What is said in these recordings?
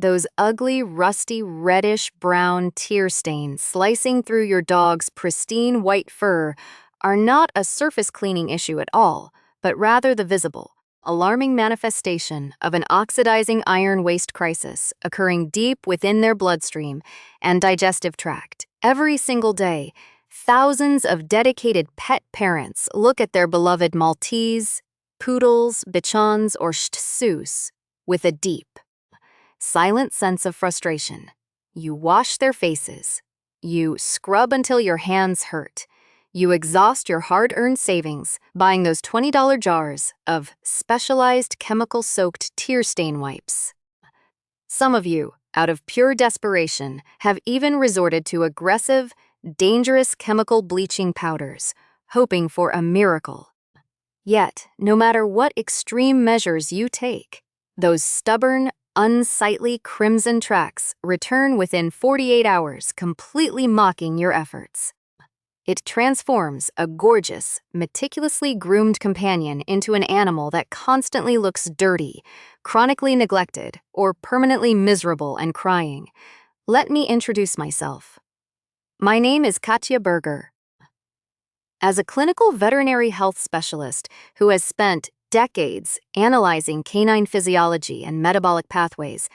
Those ugly, rusty, reddish-brown tear stains slicing through your dog's pristine white fur are not a surface cleaning issue at all, but rather the visible, alarming manifestation of an oxidizing iron waste crisis occurring deep within their bloodstream and digestive tract. Every single day, thousands of dedicated pet parents look at their beloved Maltese, poodles, bichons, or Shih Tzus with a deep, silent sense of frustration. You wash their faces. You scrub until your hands hurt. You exhaust your hard-earned savings buying those $20 jars of specialized chemical-soaked tear stain wipes. Some of you, out of pure desperation, have even resorted to aggressive, dangerous chemical bleaching powders, hoping for a miracle. Yet, no matter what extreme measures you take, those stubborn, unsightly crimson tracks return within 48 hours, completely mocking your efforts. It transforms a gorgeous, meticulously groomed companion into an animal that constantly looks dirty, chronically neglected, or permanently miserable and crying. Let me introduce myself. My name is Katja Berger. As a clinical veterinary health specialist who has spent decades analyzing canine physiology and metabolic pathways,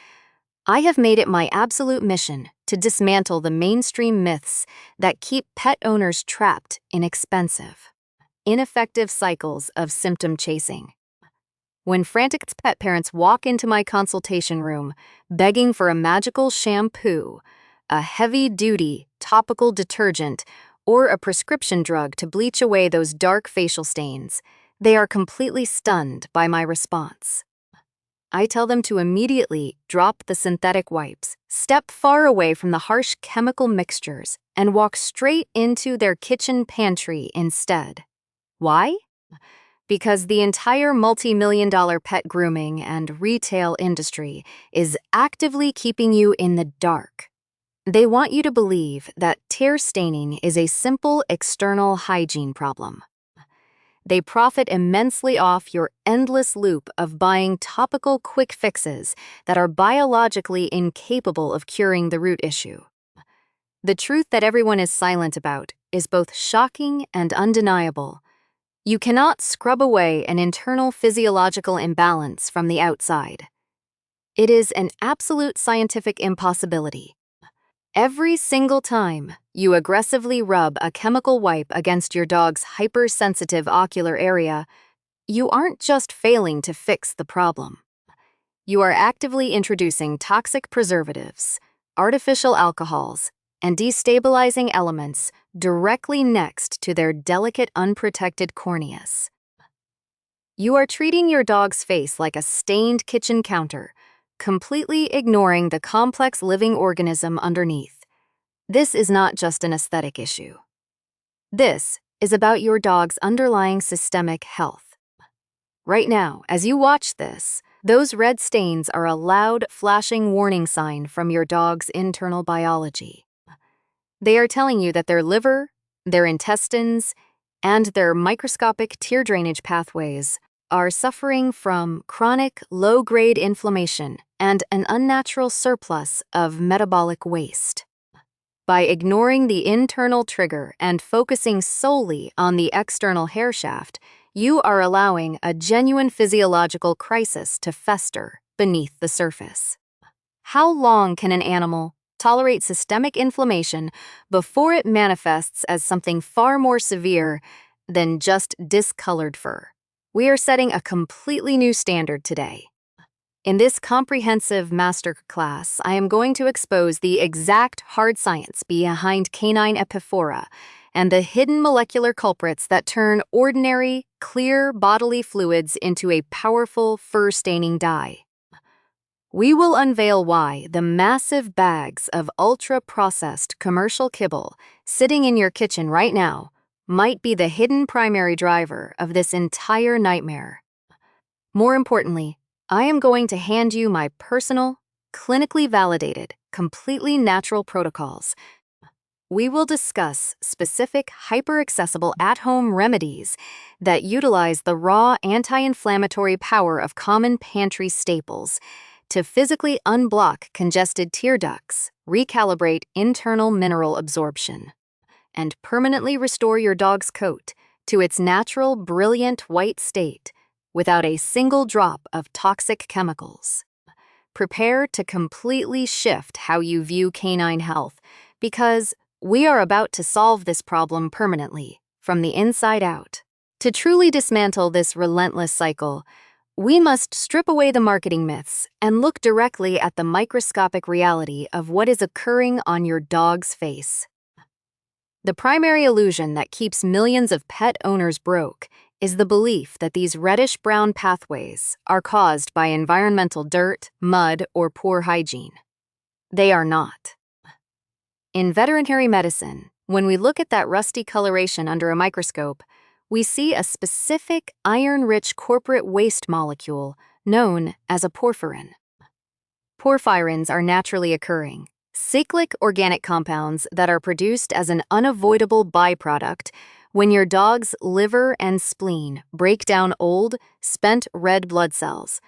I have made it my absolute mission to dismantle the mainstream myths that keep pet owners trapped in expensive, ineffective cycles of symptom chasing. When frantic pet parents walk into my consultation room begging for a magical shampoo, a heavy-duty topical detergent, or a prescription drug to bleach away those dark facial stains, they are completely stunned by my response. I tell them to immediately drop the synthetic wipes, step far away from the harsh chemical mixtures, and walk straight into their kitchen pantry instead. Why? Because the entire multi-million-dollar pet grooming and retail industry is actively keeping you in the dark. They want you to believe that tear staining is a simple external hygiene problem. They profit immensely off your endless loop of buying topical quick fixes that are biologically incapable of curing the root issue. The truth that everyone is silent about is both shocking and undeniable. You cannot scrub away an internal physiological imbalance from the outside. It is an absolute scientific impossibility. Every single time you aggressively rub a chemical wipe against your dog's hypersensitive ocular area, you aren't just failing to fix the problem. You are actively introducing toxic preservatives, artificial alcohols, and destabilizing elements directly next to their delicate, unprotected corneas. You are treating your dog's face like a stained kitchen counter, completely ignoring the complex living organism underneath. This is not just an aesthetic issue. This is about your dog's underlying systemic health. Right now, as you watch this, those red stains are a loud, flashing warning sign from your dog's internal biology. They are telling you that their liver, their intestines, and their microscopic tear drainage pathways are suffering from chronic, low-grade inflammation and an unnatural surplus of metabolic waste. By ignoring the internal trigger and focusing solely on the external hair shaft, you are allowing a genuine physiological crisis to fester beneath the surface. How long can an animal tolerate systemic inflammation before it manifests as something far more severe than just discolored fur? We are setting a completely new standard today. In this comprehensive masterclass, I am going to expose the exact hard science behind canine epiphora and the hidden molecular culprits that turn ordinary, clear bodily fluids into a powerful fur-staining dye. We will unveil why the massive bags of ultra-processed commercial kibble sitting in your kitchen right now might be the hidden primary driver of this entire nightmare. More importantly, I am going to hand you my personal, clinically validated, completely natural protocols. We will discuss specific hyper-accessible at-home remedies that utilize the raw anti-inflammatory power of common pantry staples, to physically unblock congested tear ducts, recalibrate internal mineral absorption, and permanently restore your dog's coat to its natural, brilliant white state without a single drop of toxic chemicals. Prepare to completely shift how you view canine health, because we are about to solve this problem permanently, from the inside out. To truly dismantle this relentless cycle, we must strip away the marketing myths and look directly at the microscopic reality of what is occurring on your dog's face. The primary illusion that keeps millions of pet owners broke is the belief that these reddish-brown pathways are caused by environmental dirt, mud, or poor hygiene. They are not. In veterinary medicine, when we look at that rusty coloration under a microscope, we see a specific iron-rich corporate waste molecule known as a porphyrin. Porphyrins are naturally occurring, cyclic organic compounds that are produced as an unavoidable byproduct when your dog's liver and spleen break down old, spent red blood cells.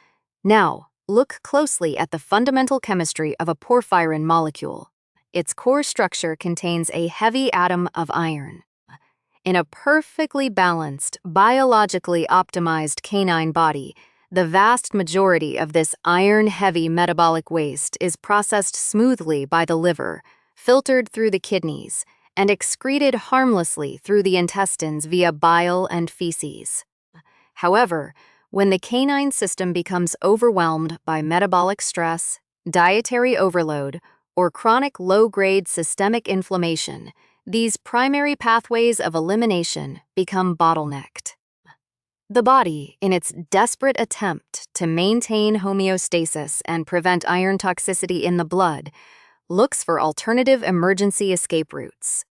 Now, look closely at the fundamental chemistry of a porphyrin molecule. Its core structure contains a heavy atom of iron. In a perfectly balanced, biologically optimized canine body, the vast majority of this iron-heavy metabolic waste is processed smoothly by the liver, filtered through the kidneys, and excreted harmlessly through the intestines via bile and feces. However, when the canine system becomes overwhelmed by metabolic stress, dietary overload, or chronic low-grade systemic inflammation, these primary pathways of elimination become bottlenecked. The body, in its desperate attempt to maintain homeostasis and prevent iron toxicity in the blood, looks for alternative emergency escape routes.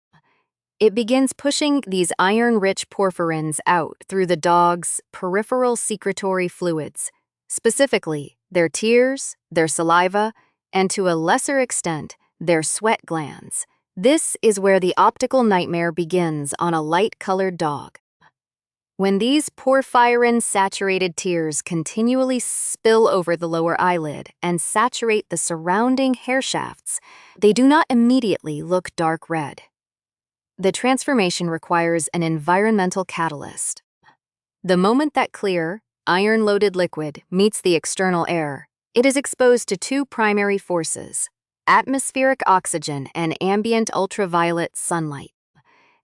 It begins pushing these iron-rich porphyrins out through the dog's peripheral secretory fluids, specifically their tears, their saliva, and to a lesser extent, their sweat glands. This is where the optical nightmare begins on a light-colored dog. When these porphyrin-saturated tears continually spill over the lower eyelid and saturate the surrounding hair shafts, they do not immediately look dark red. The transformation requires an environmental catalyst. The moment that clear, iron-loaded liquid meets the external air, it is exposed to two primary forces: atmospheric oxygen and ambient ultraviolet sunlight.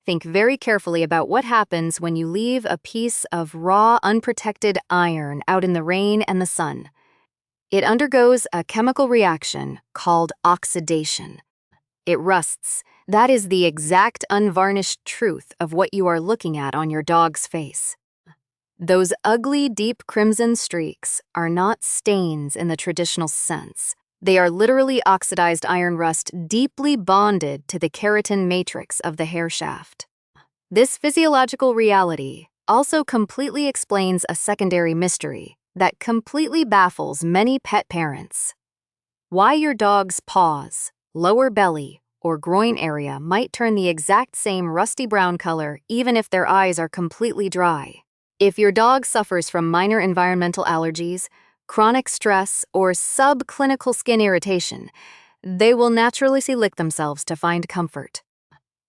Think very carefully about what happens when you leave a piece of raw, unprotected iron out in the rain and the sun. It undergoes a chemical reaction called oxidation. It rusts. That is the exact unvarnished truth of what you are looking at on your dog's face. Those ugly, deep crimson streaks are not stains in the traditional sense. They are literally oxidized iron rust deeply bonded to the keratin matrix of the hair shaft. This physiological reality also completely explains a secondary mystery that completely baffles many pet parents. Why your dog's paws, lower belly, or groin area might turn the exact same rusty brown color even if their eyes are completely dry. If your dog suffers from minor environmental allergies, chronic stress, or subclinical skin irritation, they will naturally lick themselves to find comfort.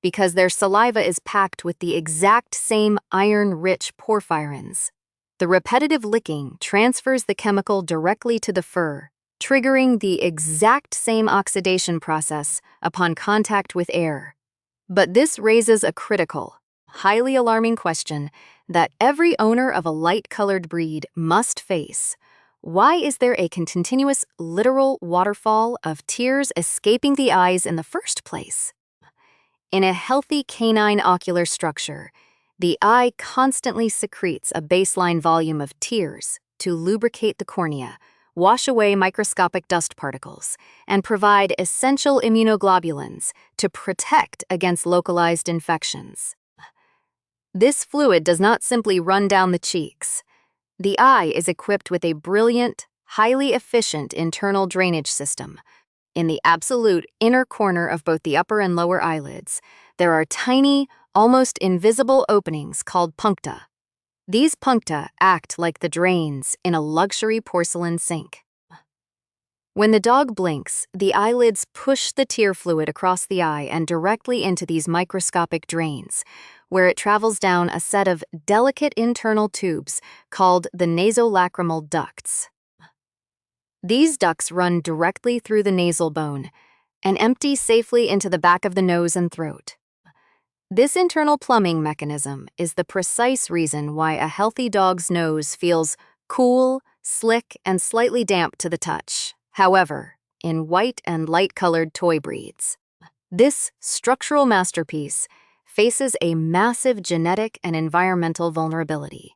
Because their saliva is packed with the exact same iron-rich porphyrins. The repetitive licking transfers the chemical directly to the fur, triggering the exact same oxidation process upon contact with air. But this raises a critical, highly alarming question that every owner of a light-colored breed must face. Why is there a continuous, literal waterfall of tears escaping the eyes in the first place? In a healthy canine ocular structure, the eye constantly secretes a baseline volume of tears to lubricate the cornea, wash away microscopic dust particles, and provide essential immunoglobulins to protect against localized infections. This fluid does not simply run down the cheeks. The eye is equipped with a brilliant, highly efficient internal drainage system. In the absolute inner corner of both the upper and lower eyelids, there are tiny, almost invisible openings called puncta. These puncta act like the drains in a luxury porcelain sink. When the dog blinks, the eyelids push the tear fluid across the eye and directly into these microscopic drains, where it travels down a set of delicate internal tubes called the nasolacrimal ducts. These ducts run directly through the nasal bone and empty safely into the back of the nose and throat. This internal plumbing mechanism is the precise reason why a healthy dog's nose feels cool, slick, and slightly damp to the touch. However, in white and light-colored toy breeds, this structural masterpiece faces a massive genetic and environmental vulnerability.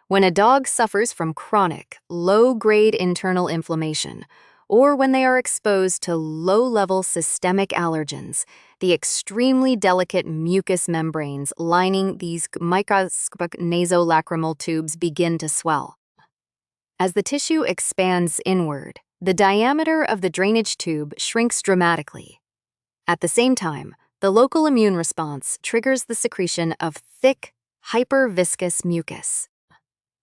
When a dog suffers from chronic, low-grade internal inflammation, or when they are exposed to low-level systemic allergens, the extremely delicate mucous membranes lining these microscopic nasolacrimal tubes begin to swell. As the tissue expands inward, the diameter of the drainage tube shrinks dramatically. At the same time, the local immune response triggers the secretion of thick, hyperviscous mucus.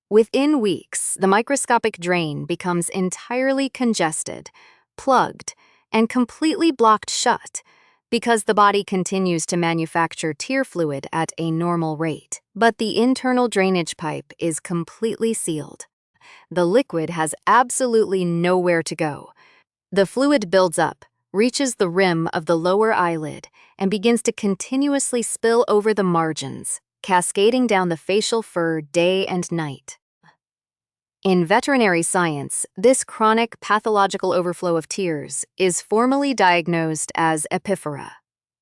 Within weeks, the microscopic drain becomes entirely congested, plugged, and completely blocked shut because the body continues to manufacture tear fluid at a normal rate. But the internal drainage pipe is completely sealed. The liquid has absolutely nowhere to go. The fluid builds up, reaches the rim of the lower eyelid, and begins to continuously spill over the margins, cascading down the facial fur day and night. In veterinary science, this chronic pathological overflow of tears is formally diagnosed as epiphora.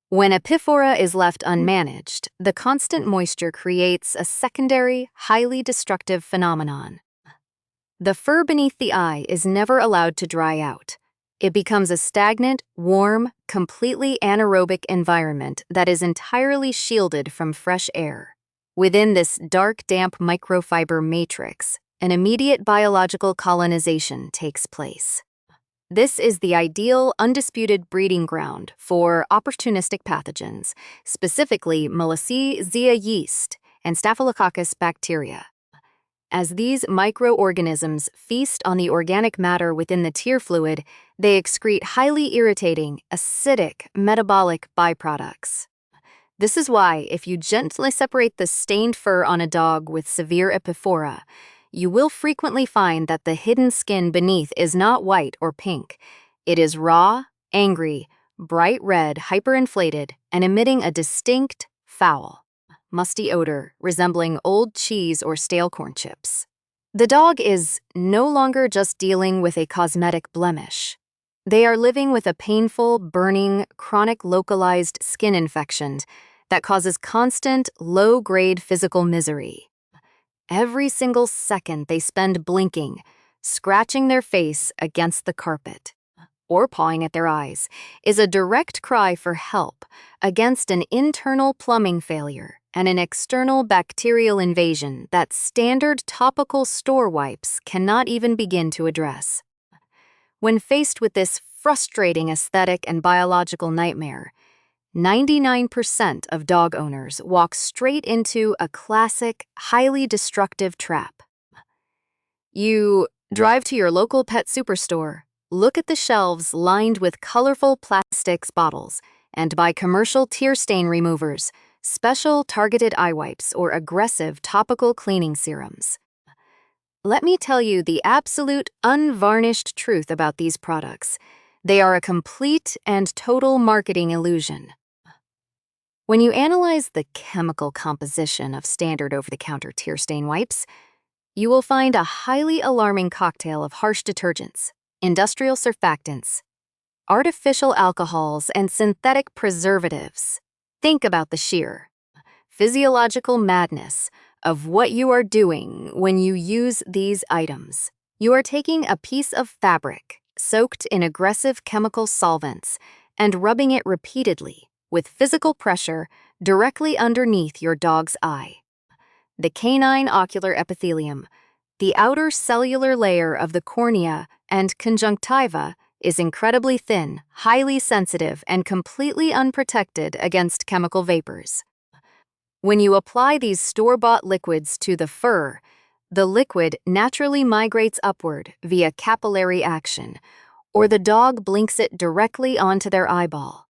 When epiphora is left unmanaged, the constant moisture creates a secondary, highly destructive phenomenon. The fur beneath the eye is never allowed to dry out. It becomes a stagnant, warm, completely anaerobic environment that is entirely shielded from fresh air. Within this dark, damp microfiber matrix, an immediate biological colonization takes place. This is the ideal, undisputed breeding ground for opportunistic pathogens, specifically Malassezia yeast and Staphylococcus bacteria. As these microorganisms feast on the organic matter within the tear fluid, they excrete highly irritating, acidic, metabolic byproducts. This is why, if you gently separate the stained fur on a dog with severe epiphora, you will frequently find that the hidden skin beneath is not white or pink. It is raw, angry, bright red, hyperinflated, and emitting a distinct, foul, musty odor resembling old cheese or stale corn chips. The dog is no longer just dealing with a cosmetic blemish. They are living with a painful, burning, chronic localized skin infection that causes constant, low-grade physical misery. Every single second they spend blinking, scratching their face against the carpet, or pawing at their eyes, is a direct cry for help against an internal plumbing failure and an external bacterial invasion that standard topical store wipes cannot even begin to address. When faced with this frustrating aesthetic and biological nightmare, 99% of dog owners walk straight into a classic, highly destructive trap. You drive to your local pet superstore, look at the shelves lined with colorful plastics bottles, and buy commercial tear stain removers, special targeted eye wipes, or aggressive topical cleaning serums. Let me tell you the absolute, unvarnished truth about these products. They are a complete and total marketing illusion. When you analyze the chemical composition of standard over-the-counter tear stain wipes, you will find a highly alarming cocktail of harsh detergents, industrial surfactants, artificial alcohols, and synthetic preservatives. Think about the sheer physiological madness of what you are doing when you use these items. You are taking a piece of fabric soaked in aggressive chemical solvents and rubbing it repeatedly with physical pressure directly underneath your dog's eye. The canine ocular epithelium, the outer cellular layer of the cornea and conjunctiva, is incredibly thin, highly sensitive, and completely unprotected against chemical vapors. When you apply these store-bought liquids to the fur, the liquid naturally migrates upward via capillary action, or the dog blinks it directly onto their eyeball.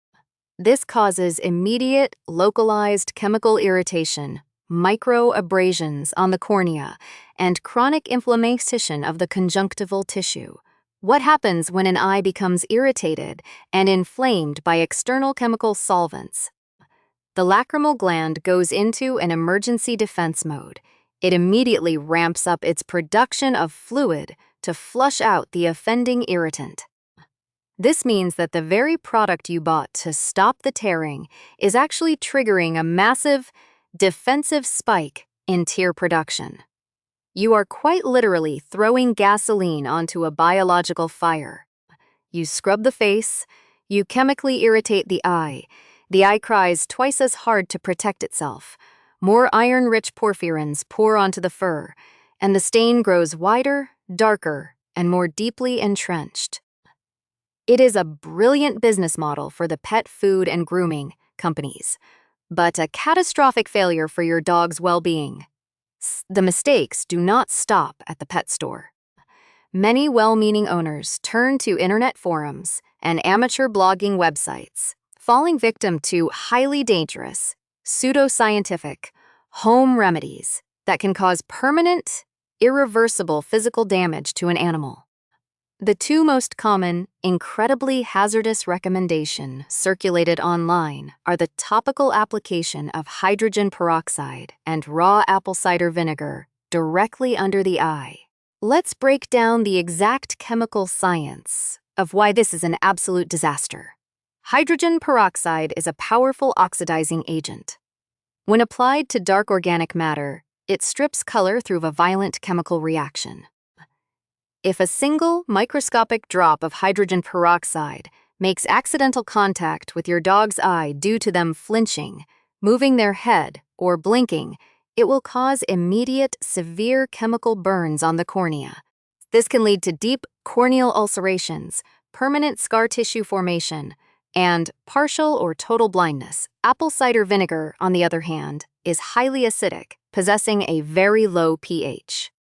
This causes immediate, localized chemical irritation, microabrasions on the cornea, and chronic inflammation of the conjunctival tissue. What happens when an eye becomes irritated and inflamed by external chemical solvents? The lacrimal gland goes into an emergency defense mode. It immediately ramps up its production of fluid to flush out the offending irritant. This means that the very product you bought to stop the tearing is actually triggering a massive, defensive spike in tear production. You are quite literally throwing gasoline onto a biological fire. You scrub the face, you chemically irritate the eye cries twice as hard to protect itself. More iron-rich porphyrins pour onto the fur, and the stain grows wider, darker, and more deeply entrenched. It is a brilliant business model for the pet food and grooming companies, but a catastrophic failure for your dog's well-being. The mistakes do not stop at the pet store. Many well-meaning owners turn to internet forums and amateur blogging websites, falling victim to highly dangerous, pseudoscientific, home remedies that can cause permanent, irreversible physical damage to an animal. The two most common, incredibly hazardous recommendation circulated online are the topical application of hydrogen peroxide and raw apple cider vinegar directly under the eye. Let's break down the exact chemical science of why this is an absolute disaster. Hydrogen peroxide is a powerful oxidizing agent. When applied to dark organic matter, it strips color through a violent chemical reaction. If a single microscopic drop of hydrogen peroxide makes accidental contact with your dog's eye due to them flinching, moving their head, or blinking, it will cause immediate, severe chemical burns on the cornea. This can lead to deep corneal ulcerations, permanent scar tissue formation, and partial or total blindness. Apple cider vinegar, on the other hand, is highly acidic, possessing a very low pH.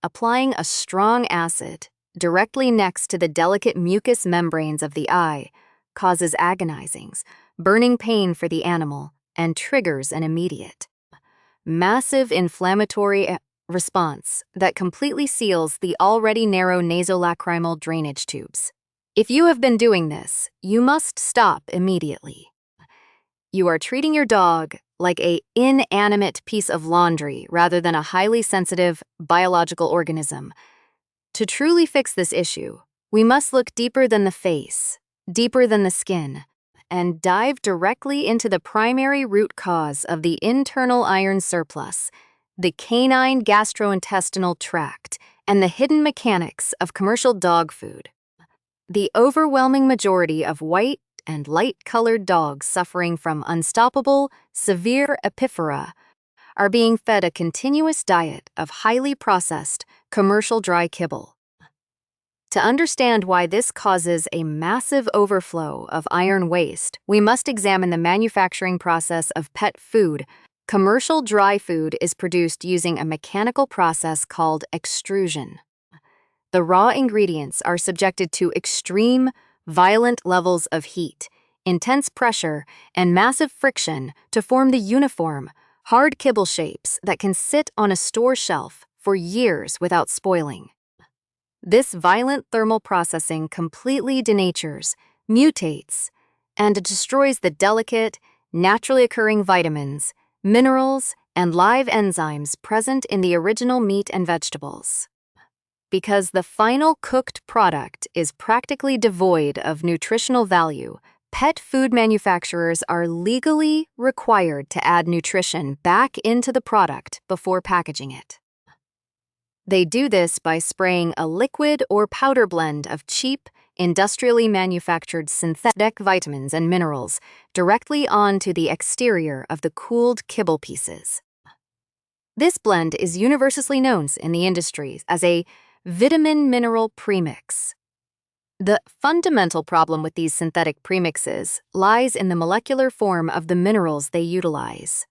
Applying a strong acid directly next to the delicate mucous membranes of the eye causes agonizing, burning pain for the animal and triggers an immediate, massive inflammatory response that completely seals the already narrow nasolacrimal drainage tubes. If you have been doing this, you must stop immediately. You are treating your dog like an inanimate piece of laundry rather than a highly sensitive biological organism. To truly fix this issue, we must look deeper than the face, deeper than the skin, and dive directly into the primary root cause of the internal iron surplus, the canine gastrointestinal tract, and the hidden mechanics of commercial dog food. The overwhelming majority of white and light-colored dogs suffering from unstoppable, severe epiphora are being fed a continuous diet of highly processed, commercial dry kibble. To understand why this causes a massive overflow of iron waste, we must examine the manufacturing process of pet food. Commercial dry food is produced using a mechanical process called extrusion. The raw ingredients are subjected to extreme, violent levels of heat, intense pressure, and massive friction to form the uniform, hard kibble shapes that can sit on a store shelf for years without spoiling. This violent thermal processing completely denatures, mutates, and destroys the delicate, naturally occurring vitamins, minerals, and live enzymes present in the original meat and vegetables. Because the final cooked product is practically devoid of nutritional value, pet food manufacturers are legally required to add nutrition back into the product before packaging it. They do this by spraying a liquid or powder blend of cheap, industrially manufactured synthetic vitamins and minerals directly onto the exterior of the cooled kibble pieces. This blend is universally known in the industry as a vitamin-mineral premix. The fundamental problem with these synthetic premixes lies in the molecular form of the minerals they utilize.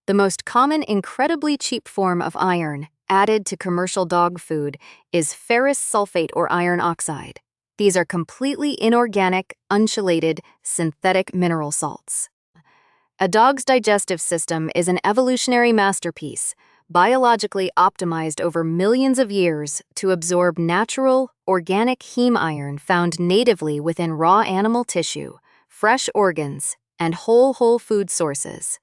The most common, incredibly cheap form of iron added to commercial dog food is ferrous sulfate or iron oxide. These are completely inorganic, unchelated, synthetic mineral salts. A dog's digestive system is an evolutionary masterpiece, biologically optimized over millions of years to absorb natural, organic heme iron found natively within raw animal tissue, fresh organs, and whole food sources.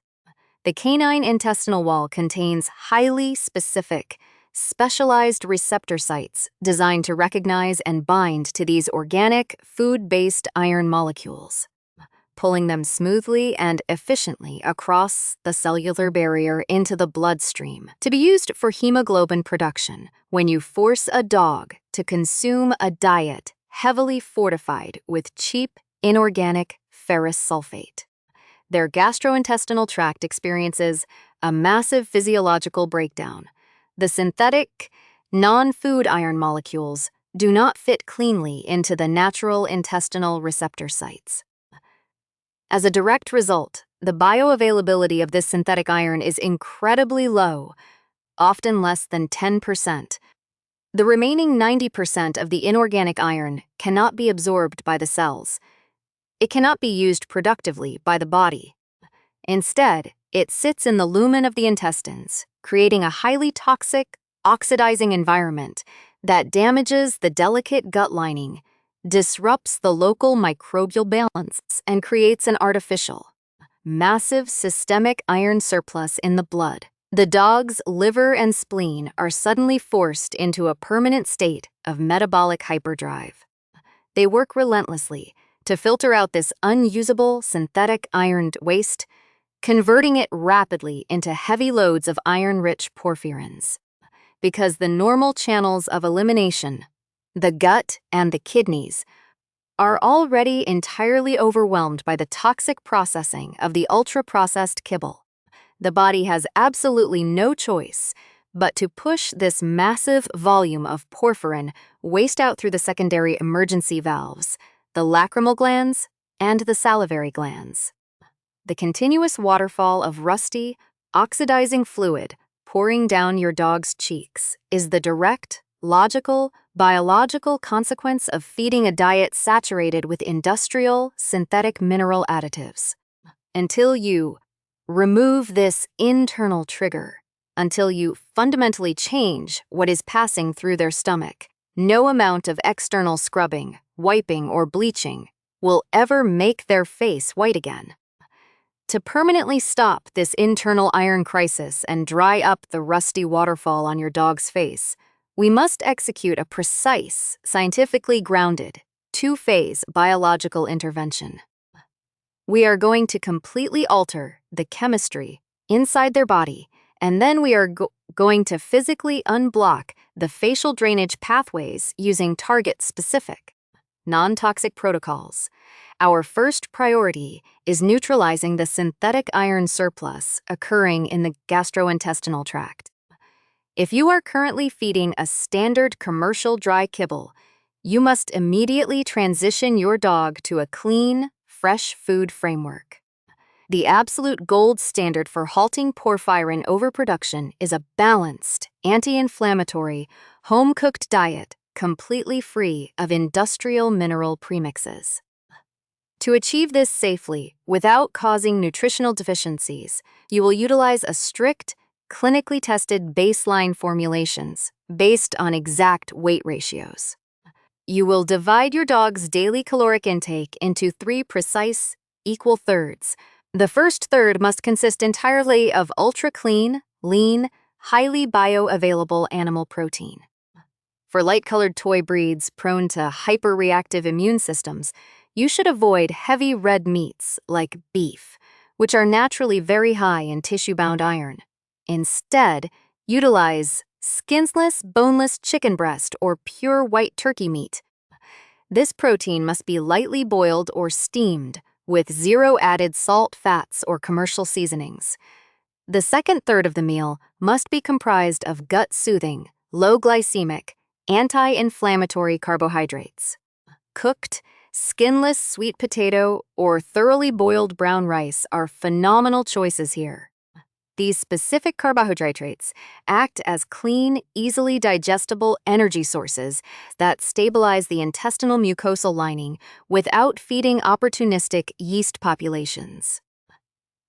The canine intestinal wall contains highly specific, specialized receptor sites designed to recognize and bind to these organic, food-based iron molecules, pulling them smoothly and efficiently across the cellular barrier into the bloodstream to be used for hemoglobin production when you force a dog to consume a diet heavily fortified with cheap, inorganic ferrous sulfate. Their gastrointestinal tract experiences a massive physiological breakdown. The synthetic, non-food iron molecules do not fit cleanly into the natural intestinal receptor sites. As a direct result, the bioavailability of this synthetic iron is incredibly low, often less than 10%. The remaining 90% of the inorganic iron cannot be absorbed by the cells. It cannot be used productively by the body. Instead, it sits in the lumen of the intestines, creating a highly toxic, oxidizing environment that damages the delicate gut lining, disrupts the local microbial balance, and creates an artificial, massive systemic iron surplus in the blood. The dog's liver and spleen are suddenly forced into a permanent state of metabolic hyperdrive. They work relentlessly to filter out this unusable synthetic ironed waste, converting it rapidly into heavy loads of iron-rich porphyrins. Because the normal channels of elimination, the gut and the kidneys, are already entirely overwhelmed by the toxic processing of the ultra-processed kibble. The body has absolutely no choice but to push this massive volume of porphyrin waste out through the secondary emergency valves, the lacrimal glands, and the salivary glands. The continuous waterfall of rusty, oxidizing fluid pouring down your dog's cheeks is the direct, logical, biological consequence of feeding a diet saturated with industrial, synthetic mineral additives. Until you remove this internal trigger, until you fundamentally change what is passing through their stomach, no amount of external scrubbing, wiping, or bleaching will ever make their face white again. To permanently stop this internal iron crisis and dry up the rusty waterfall on your dog's face, we must execute a precise, scientifically grounded, two-phase biological intervention. We are going to completely alter the chemistry inside their body, and then we are going to physically unblock the facial drainage pathways using target-specific, non-toxic protocols. Our first priority is neutralizing the synthetic iron surplus occurring in the gastrointestinal tract. If you are currently feeding a standard commercial dry kibble, you must immediately transition your dog to a clean, fresh food framework. The absolute gold standard for halting porphyrin overproduction is a balanced, anti-inflammatory, home-cooked diet completely free of industrial mineral premixes. To achieve this safely, without causing nutritional deficiencies, you will utilize a strict, clinically tested baseline formulations based on exact weight ratios. You will divide your dog's daily caloric intake into 3 precise, equal thirds. The first third must consist entirely of ultra-clean, lean, highly bioavailable animal protein. For light-colored toy breeds prone to hyperreactive immune systems, you should avoid heavy red meats like beef, which are naturally very high in tissue-bound iron. Instead, utilize skinless, boneless chicken breast or pure white turkey meat. This protein must be lightly boiled or steamed with zero added salt, fats, or commercial seasonings. The second third of the meal must be comprised of gut-soothing, low-glycemic, anti-inflammatory carbohydrates. Cooked, skinless sweet potato or thoroughly boiled brown rice are phenomenal choices here. These specific carbohydrates act as clean, easily digestible energy sources that stabilize the intestinal mucosal lining without feeding opportunistic yeast populations.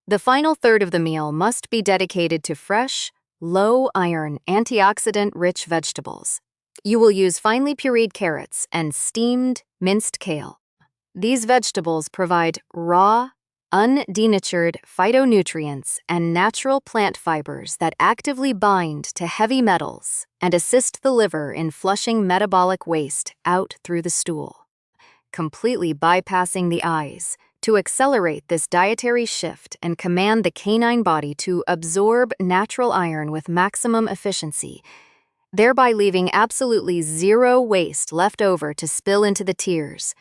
The final third of the meal must be dedicated to fresh, low-iron, antioxidant-rich vegetables. You will use finely pureed carrots and steamed, minced kale. These vegetables provide raw, undenatured phytonutrients and natural plant fibers that actively bind to heavy metals and assist the liver in flushing metabolic waste out through the stool, completely bypassing the eyes. To accelerate this dietary shift and command the canine body to absorb natural iron with maximum efficiency, thereby leaving absolutely zero waste left over to spill into the tears,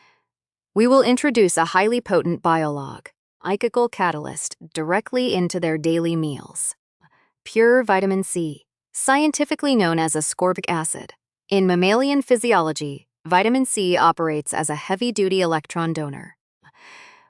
we will introduce a highly potent biolog, Icacal Catalyst, directly into their daily meals. Pure vitamin C, scientifically known as ascorbic acid. In mammalian physiology, vitamin C operates as a heavy-duty electron donor.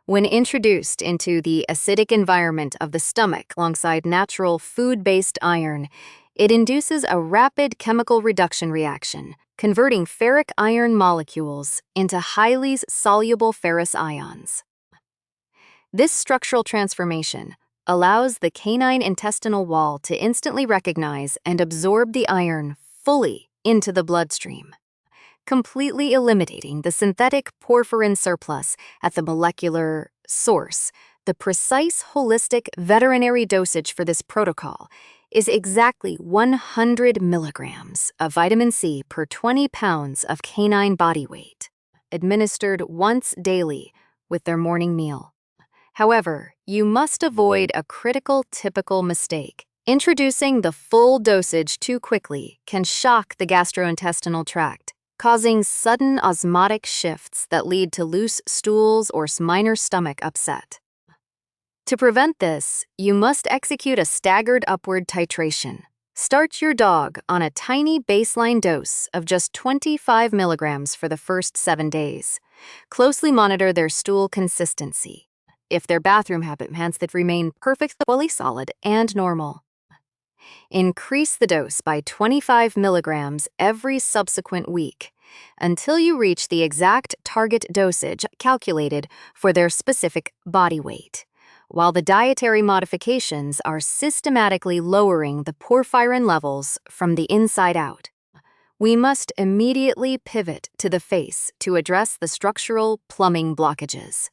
When introduced into the acidic environment of the stomach alongside natural food-based iron, it induces a rapid chemical reduction reaction, converting ferric iron molecules into highly soluble ferrous ions. This structural transformation allows the canine intestinal wall to instantly recognize and absorb the iron fully into the bloodstream, completely eliminating the synthetic porphyrin surplus at the molecular source. The precise holistic veterinary dosage for this protocol is exactly 100 milligrams of vitamin C per 20 pounds of canine body weight, administered once daily with their morning meal. However, you must avoid a critical typical mistake. Introducing the full dosage too quickly can shock the gastrointestinal tract, causing sudden osmotic shifts that lead to loose stools or minor stomach upset. To prevent this, you must execute a staggered upward titration. Start your dog on a tiny baseline dose of just 25 milligrams for the first 7 days. Closely monitor their stool consistency. If their bathroom habits that remain perfectly solid and normal, increase the dose by 25 milligrams every subsequent week until you reach the exact target dosage calculated for their specific body weight, while the dietary modifications are systematically lowering the porphyrin levels from the inside out. We must immediately pivot to the face to address the structural plumbing blockages.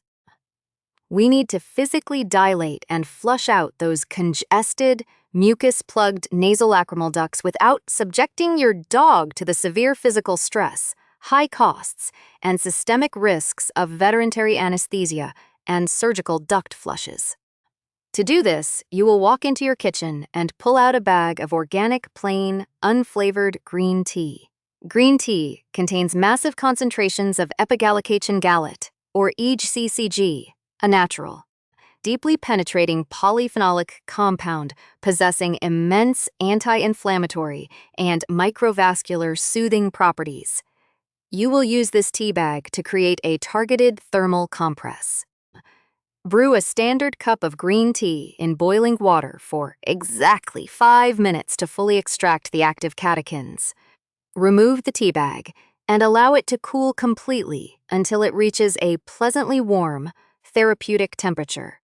We need to physically dilate and flush out those congested, mucus-plugged nasolacrimal ducts without subjecting your dog to the severe physical stress, high costs, and systemic risks of veterinary anesthesia and surgical duct flushes. To do this, you will walk into your kitchen and pull out a bag of organic, plain, unflavored green tea. Green tea contains massive concentrations of epigallocatechin gallate, or EGCG, a natural, deeply penetrating polyphenolic compound possessing immense anti-inflammatory and microvascular soothing properties. You will use this tea bag to create a targeted thermal compress. Brew a standard cup of green tea in boiling water for exactly 5 minutes to fully extract the active catechins. Remove the tea bag and allow it to cool completely until it reaches a pleasantly warm, therapeutic temperature.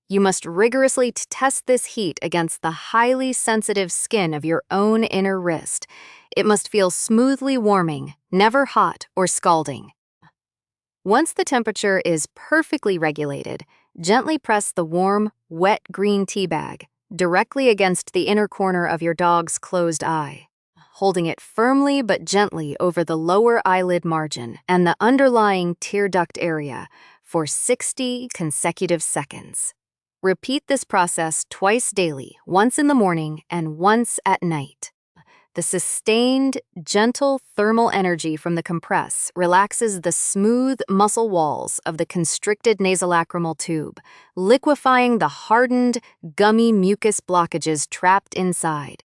You must rigorously test this heat against the highly sensitive skin of your own inner wrist. It must feel smoothly warming, never hot or scalding. Once the temperature is perfectly regulated, gently press the warm, wet green tea bag directly against the inner corner of your dog's closed eye, holding it firmly but gently over the lower eyelid margin and the underlying tear duct area for 60 consecutive seconds. Repeat this process twice daily, once in the morning and once at night. The sustained, gentle thermal energy from the compress relaxes the smooth muscle walls of the constricted nasolacrimal tube, liquefying the hardened, gummy mucus blockages trapped inside.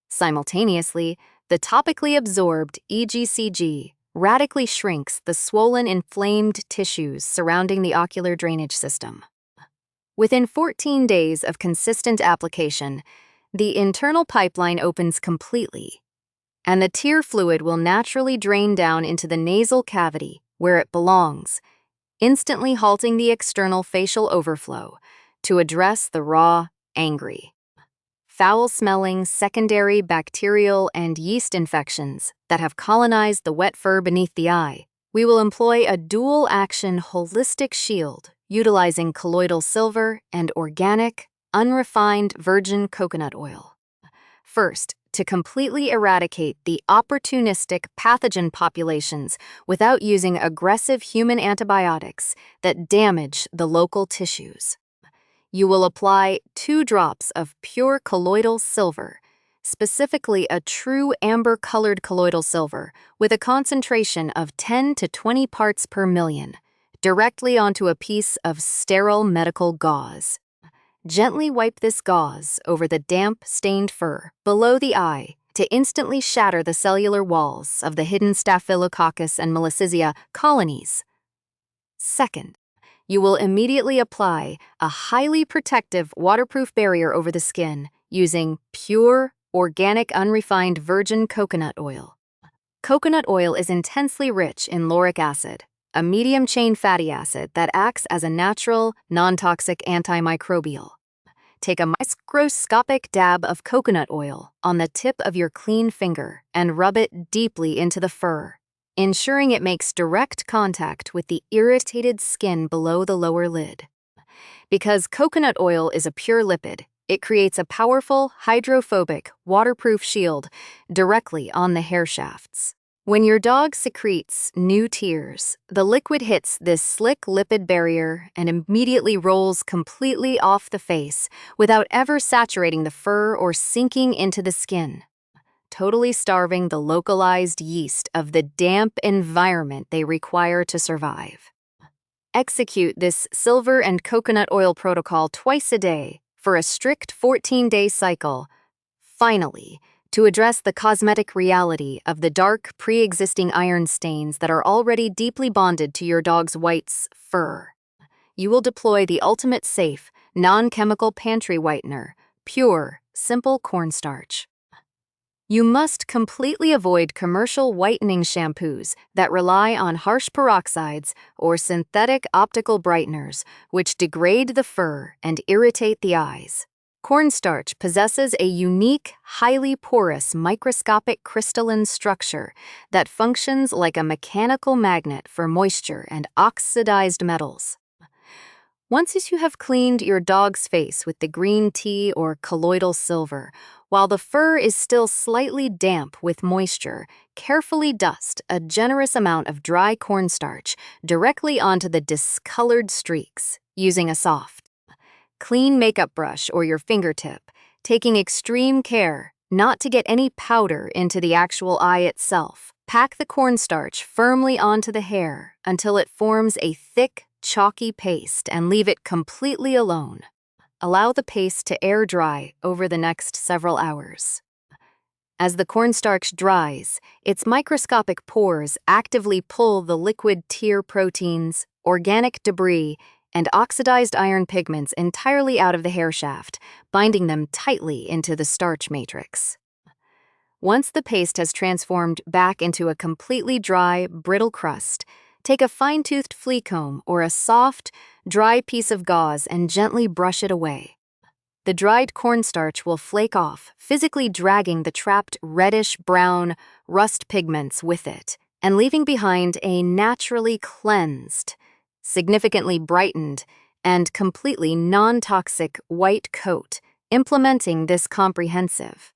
Simultaneously, the topically absorbed EGCG radically shrinks the swollen, inflamed tissues surrounding the ocular drainage system. Within 14 days of consistent application, the internal pipeline opens completely, and the tear fluid will naturally drain down into the nasal cavity where it belongs, instantly halting the external facial overflow to address the raw, angry, foul-smelling secondary bacterial and yeast infections that have colonized the wet fur beneath the eye. We will employ a dual-action holistic shield utilizing colloidal silver and organic, unrefined virgin coconut oil. First, to completely eradicate the opportunistic pathogen populations without using aggressive human antibiotics that damage the local tissues. You will apply 2 drops of pure colloidal silver, specifically a true amber-colored colloidal silver with a concentration of 10 to 20 parts per million, directly onto a piece of sterile medical gauze. Gently wipe this gauze over the damp, stained fur below the eye to instantly shatter the cellular walls of the hidden Staphylococcus and Malassezia colonies. Second, you will immediately apply a highly protective waterproof barrier over the skin using pure, organic, unrefined virgin coconut oil. Coconut oil is intensely rich in lauric acid, a medium-chain fatty acid that acts as a natural, non-toxic antimicrobial. Take a microscopic dab of coconut oil on the tip of your clean finger and rub it deeply into the fur, ensuring it makes direct contact with the irritated skin below the lower lid. Because coconut oil is a pure lipid, it creates a powerful, hydrophobic, waterproof shield directly on the hair shafts. When your dog secretes new tears, the liquid hits this slick lipid barrier and immediately rolls completely off the face without ever saturating the fur or sinking into the skin, totally starving the localized yeast of the damp environment they require to survive. Execute this silver and coconut oil protocol twice a day for a strict 14-day cycle. Finally, to address the cosmetic reality of the dark, pre-existing iron stains that are already deeply bonded to your dog's white's fur, you will deploy the ultimate safe, non-chemical pantry whitener, pure, simple cornstarch. You must completely avoid commercial whitening shampoos that rely on harsh peroxides or synthetic optical brighteners, which degrade the fur and irritate the eyes. Cornstarch possesses a unique, highly porous, microscopic crystalline structure that functions like a mechanical magnet for moisture and oxidized metals. Once you have cleaned your dog's face with the green tea or colloidal silver, while the fur is still slightly damp with moisture, carefully dust a generous amount of dry cornstarch directly onto the discolored streaks using a soft, clean makeup brush or your fingertip, taking extreme care not to get any powder into the actual eye itself. Pack the cornstarch firmly onto the hair until it forms a thick, chalky paste and leave it completely alone. Allow the paste to air dry over the next several hours. As the cornstarch dries, its microscopic pores actively pull the liquid tear proteins, organic debris, and oxidized iron pigments entirely out of the hair shaft, binding them tightly into the starch matrix. Once the paste has transformed back into a completely dry, brittle crust, take a fine-toothed flea comb or a soft, dry piece of gauze and gently brush it away. The dried cornstarch will flake off, physically dragging the trapped reddish-brown rust pigments with it, and leaving behind a naturally cleansed, significantly brightened, and completely non-toxic white coat, implementing this comprehensive,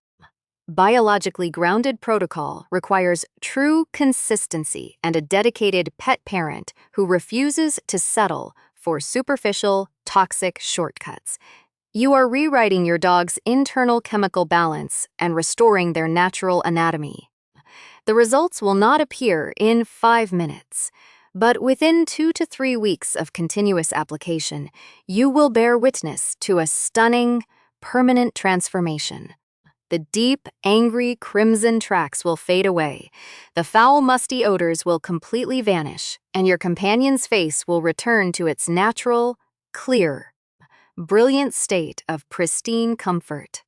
biologically grounded protocol requires true consistency and a dedicated pet parent who refuses to settle for superficial, toxic shortcuts. You are rewriting your dog's internal chemical balance and restoring their natural anatomy. The results will not appear in 5 minutes, but within 2 to 3 weeks of continuous application, you will bear witness to a stunning, permanent transformation. The deep, angry crimson tracks will fade away, the foul, musty odors will completely vanish, and your companion's face will return to its natural, clear, brilliant state of pristine comfort.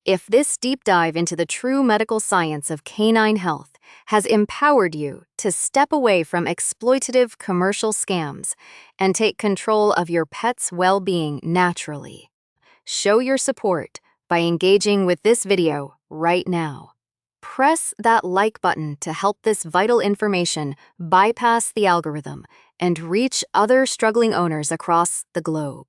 If this deep dive into the true medical science of canine health has empowered you to step away from exploitative commercial scams and take control of your pet's well-being naturally, show your support by engaging with this video right now. Press that like button to help this vital information bypass the algorithm and reach other struggling owners across the globe.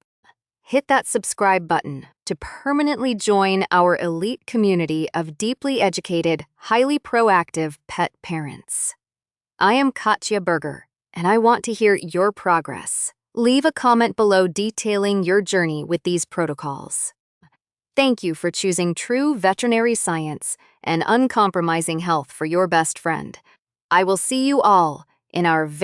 Hit that subscribe button to permanently join our elite community of deeply educated, highly proactive pet parents. I am Katja Berger, and I want to hear your progress. Leave a comment below detailing your journey with these protocols. Thank you for choosing true veterinary science and uncompromising health for your best friend. I will see you all in our very